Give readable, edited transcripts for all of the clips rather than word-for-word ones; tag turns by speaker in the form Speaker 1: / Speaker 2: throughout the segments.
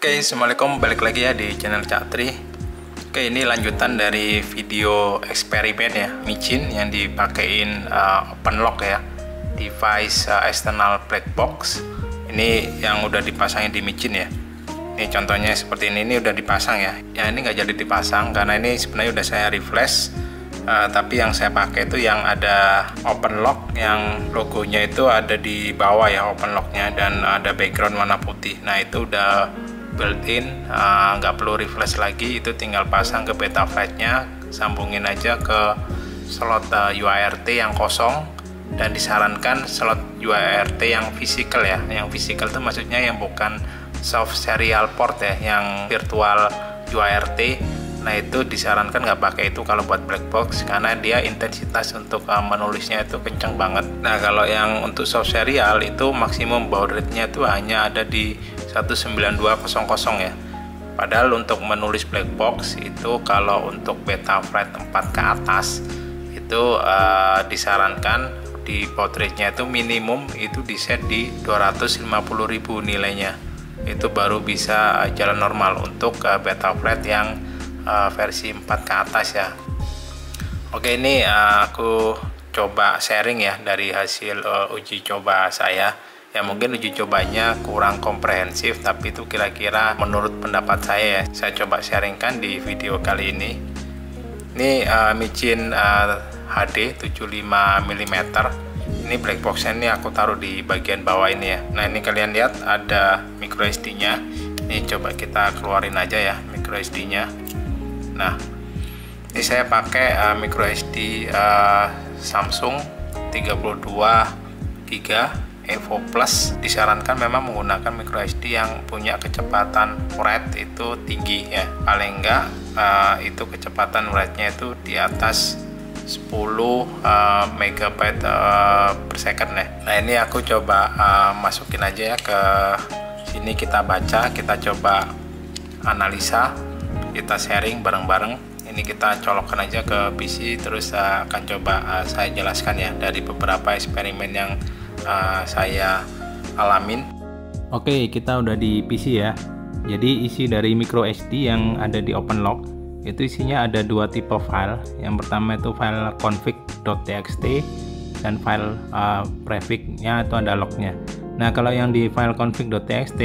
Speaker 1: Oke, assalamualaikum, balik lagi ya di channel Cak Tri. Oke, ini lanjutan dari video eksperimen ya, micin yang dipakein open lock ya, device external black box. Ini yang udah dipasangin di micin ya. Ini contohnya seperti ini udah dipasang ya. Ya ini nggak jadi dipasang karena ini sebenarnya udah saya refresh. Tapi yang saya pakai itu yang ada open lock, yang logonya itu ada di bawah ya, open locknya, dan ada background warna putih. Nah itu udah built-in, nggak perlu refresh lagi, itu tinggal pasang ke Betaflight-nya, sambungin aja ke slot UART yang kosong, dan disarankan slot UART yang physical ya. Yang physical itu maksudnya yang bukan soft serial port ya, yang virtual UART. Nah itu disarankan nggak pakai itu kalau buat black box, karena dia intensitas untuk menulisnya itu kenceng banget. Nah kalau yang untuk soft serial itu maksimum baud rate-nya itu hanya ada di 19200 ya. Padahal untuk menulis black box itu kalau untuk Betaflight 4 ke atas itu disarankan di baud rate-nya itu minimum itu di set di 250.000 nilainya. Itu baru bisa jalan normal untuk Betaflight yang versi 4 ke atas ya. Oke, ini aku coba sharing ya dari hasil uji coba saya. Ya mungkin uji cobanya kurang komprehensif, tapi itu kira-kira menurut pendapat saya ya. Saya coba sharingkan di video kali ini. Ini micin HD 75 mm. Ini black boxnya ini aku taruh di bagian bawah ini ya. Nah ini kalian lihat ada micro SD nya. Ini coba kita keluarin aja ya micro SD nya. Nah ini saya pakai micro SD Samsung 32 GB Evo Plus. Disarankan memang menggunakan micro SD yang punya kecepatan write itu tinggi ya, paling enggak itu kecepatan write-nya itu di atas 10 MB per second ya. Nah ini aku coba masukin aja ya ke sini, kita baca, kita coba analisa, kita sharing bareng-bareng. Ini kita colokkan aja ke PC, terus akan coba saya jelaskan ya dari beberapa eksperimen yang saya alamin.
Speaker 2: Oke, kita udah di PC ya. Jadi isi dari micro SD yang ada di open lock itu isinya ada dua tipe file. Yang pertama itu file config.txt dan file prefix-nya atau ada lognya. Nah kalau yang di file config.txt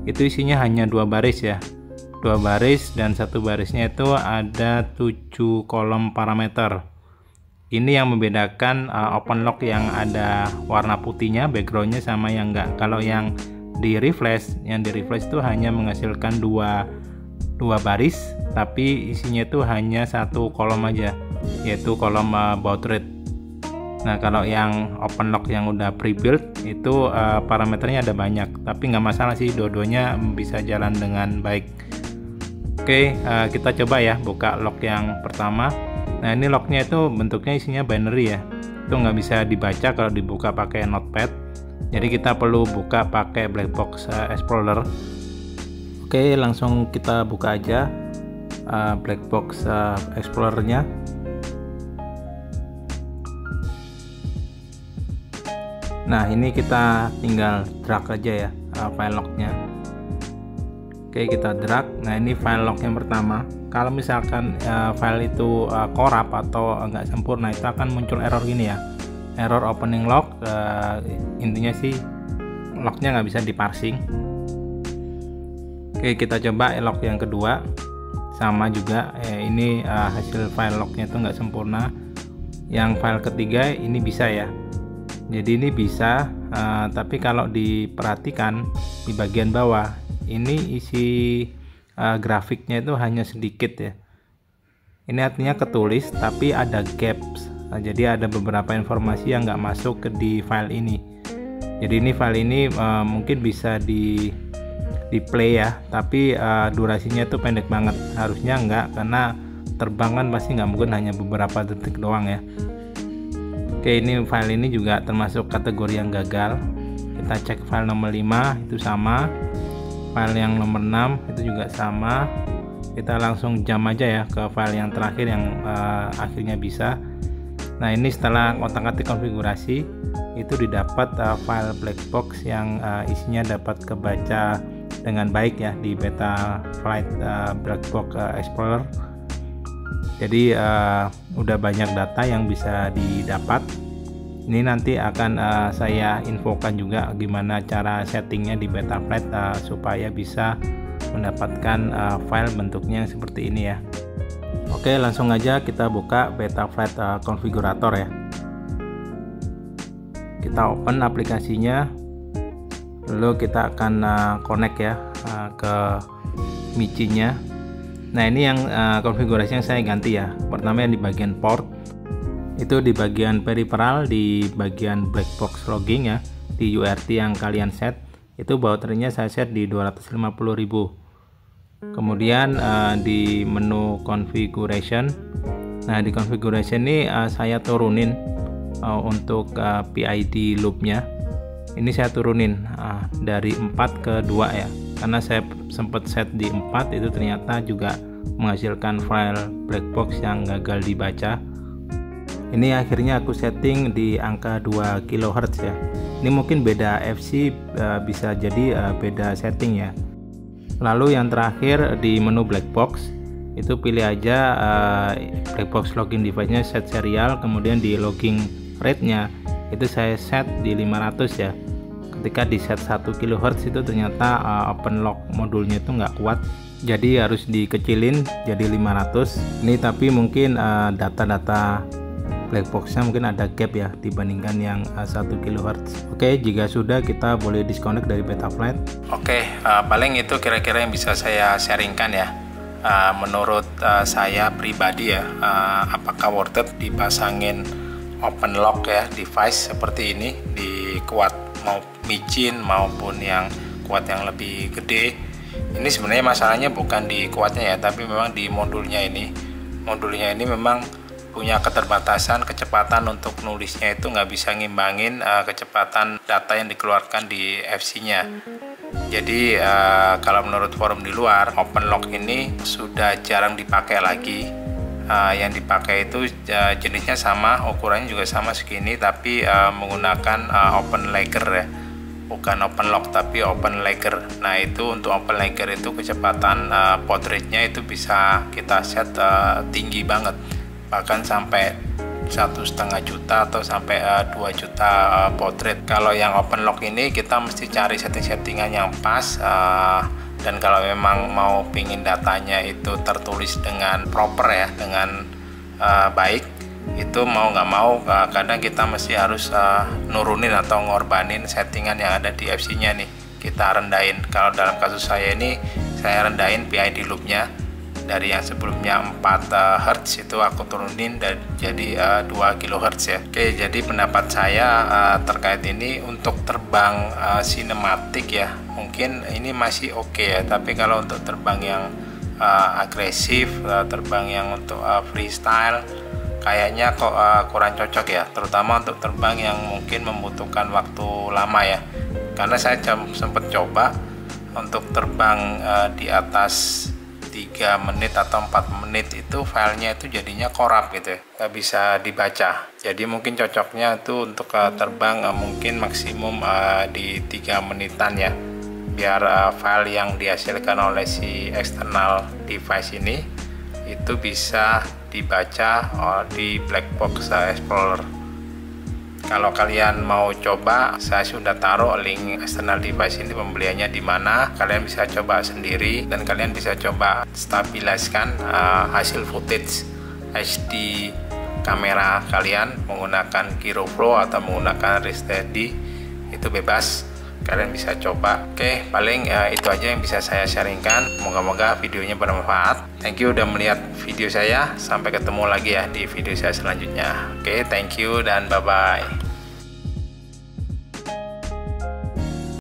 Speaker 2: itu isinya hanya dua baris ya, dua baris, dan satu barisnya itu ada 7 kolom parameter. Ini yang membedakan open lock yang ada warna putihnya backgroundnya sama yang enggak. Kalau yang di refresh itu hanya menghasilkan dua baris, tapi isinya itu hanya satu kolom aja, yaitu kolom baud rate. Nah kalau yang open lock yang udah pre-built itu parameternya ada banyak, tapi nggak masalah sih, dua-duanya bisa jalan dengan baik. Oke, kita coba ya buka lock yang pertama. Nah ini locknya itu bentuknya isinya binary ya, itu nggak bisa dibaca kalau dibuka pakai notepad, jadi kita perlu buka pakai black box explorer. Oke, langsung kita buka aja black box explorernya. Nah ini kita tinggal drag aja ya file locknya. Oke, kita drag. Nah ini file lock yang pertama. Kalau misalkan file itu korup atau enggak sempurna, itu akan muncul error gini ya, error opening lock. Intinya sih locknya nggak bisa diparsing. Oke, kita coba lock yang kedua, sama juga ini hasil file locknya itu nggak sempurna. Yang file ketiga ini bisa ya, jadi ini bisa, tapi kalau diperhatikan di bagian bawah ini isi grafiknya itu hanya sedikit ya. Ini artinya ketulis tapi ada gaps. Jadi ada beberapa informasi yang nggak masuk ke di file ini. Jadi ini file ini mungkin bisa di play ya, tapi durasinya itu pendek banget. Harusnya enggak, karena terbang kan pasti nggak mungkin hanya beberapa detik doang ya. Oke, ini file ini juga termasuk kategori yang gagal. Kita cek file nomor 5 itu sama, file yang nomor 6 itu juga sama. Kita langsung jump aja ya ke file yang terakhir yang akhirnya bisa. Nah ini setelah otak-atik konfigurasi itu didapat file black box yang isinya dapat kebaca dengan baik ya di Betaflight Black Box Explorer. Jadi udah banyak data yang bisa didapat. Ini nanti akan saya infokan juga gimana cara settingnya di Betaflight supaya bisa mendapatkan file bentuknya seperti ini ya. Oke, langsung aja kita buka Betaflight Configurator ya. Kita open aplikasinya, lalu kita akan connect ya ke Micin-nya. Nah, ini yang konfigurasi yang saya ganti ya. Pertama yang di bagian port, itu di bagian peripheral, di bagian black box logging ya, di URT yang kalian set itu baterainya saya set di 250.000. Kemudian di menu configuration, nah di configuration ini saya turunin untuk PID loopnya, ini saya turunin dari 4 ke 2 ya, karena saya sempat set di 4 itu ternyata juga menghasilkan file black box yang gagal dibaca. Ini akhirnya aku setting di angka 2 kHz ya. Ini mungkin beda FC, bisa jadi beda setting ya. Lalu yang terakhir di menu black box itu pilih aja black box login device-nya set serial, kemudian di logging rate-nya itu saya set di 500 ya. Ketika di set 1 kHz itu ternyata open lock modulnya itu nggak kuat, jadi harus dikecilin jadi 500. Ini tapi mungkin data-data black boxnya mungkin ada gap ya dibandingkan yang 1 kHz. Oke, jika sudah kita boleh disconnect dari Betaflight.
Speaker 1: Oke, paling itu kira-kira yang bisa saya sharingkan ya. Menurut saya pribadi ya, apakah worth it dipasangin open lock ya device seperti ini di kuat mau micin maupun yang kuat yang lebih gede. Ini sebenarnya masalahnya bukan di kuatnya ya, tapi memang di modulnya ini. Modulnya ini memang punya keterbatasan kecepatan untuk nulisnya, itu nggak bisa ngimbangin kecepatan data yang dikeluarkan di FC-nya. Jadi kalau menurut forum di luar, open lock ini sudah jarang dipakai lagi. Yang dipakai itu jenisnya sama, ukurannya juga sama segini, tapi menggunakan open lagger ya, bukan open lock tapi open lagger. Nah, itu untuk open lagger itu kecepatan baud rate-nya itu bisa kita set tinggi banget, bahkan sampai 1,5 juta atau sampai 2 juta baud rate. Kalau yang open lock ini kita mesti cari setting-settingan yang pas, dan kalau memang mau pingin datanya itu tertulis dengan proper ya, dengan baik, itu mau nggak mau kadang kita mesti harus nurunin atau ngorbanin settingan yang ada di FC-nya nih, kita rendahin. Kalau dalam kasus saya ini, saya rendahin PID loop-nya dari yang sebelumnya 4 Hz itu aku turunin dan jadi 2 kHz ya. Oke, jadi pendapat saya terkait ini untuk terbang sinematik ya, mungkin ini masih oke ya, tapi kalau untuk terbang yang agresif, terbang yang untuk freestyle kayaknya kok kurang cocok ya, terutama untuk terbang yang mungkin membutuhkan waktu lama ya. Karena saya sempat coba untuk terbang di atas 3 menit atau 4 menit itu filenya itu jadinya korup gitu ya, nggak bisa dibaca. Jadi mungkin cocoknya itu untuk terbang mungkin maksimum di 3 menitan ya, biar file yang dihasilkan oleh si external device ini itu bisa dibaca di Black Box Explorer. Kalau kalian mau coba, saya sudah taruh link external device ini pembeliannya di mana. Kalian bisa coba sendiri dan kalian bisa coba stabiliskan hasil footage HD kamera kalian menggunakan GyroFlow atau menggunakan ReSteady, itu bebas. Kalian bisa coba. Oke, paling itu aja yang bisa saya sharingkan. Moga-moga videonya bermanfaat. Thank you udah melihat video saya. Sampai ketemu lagi ya di video saya selanjutnya. Oke, thank you dan bye-bye.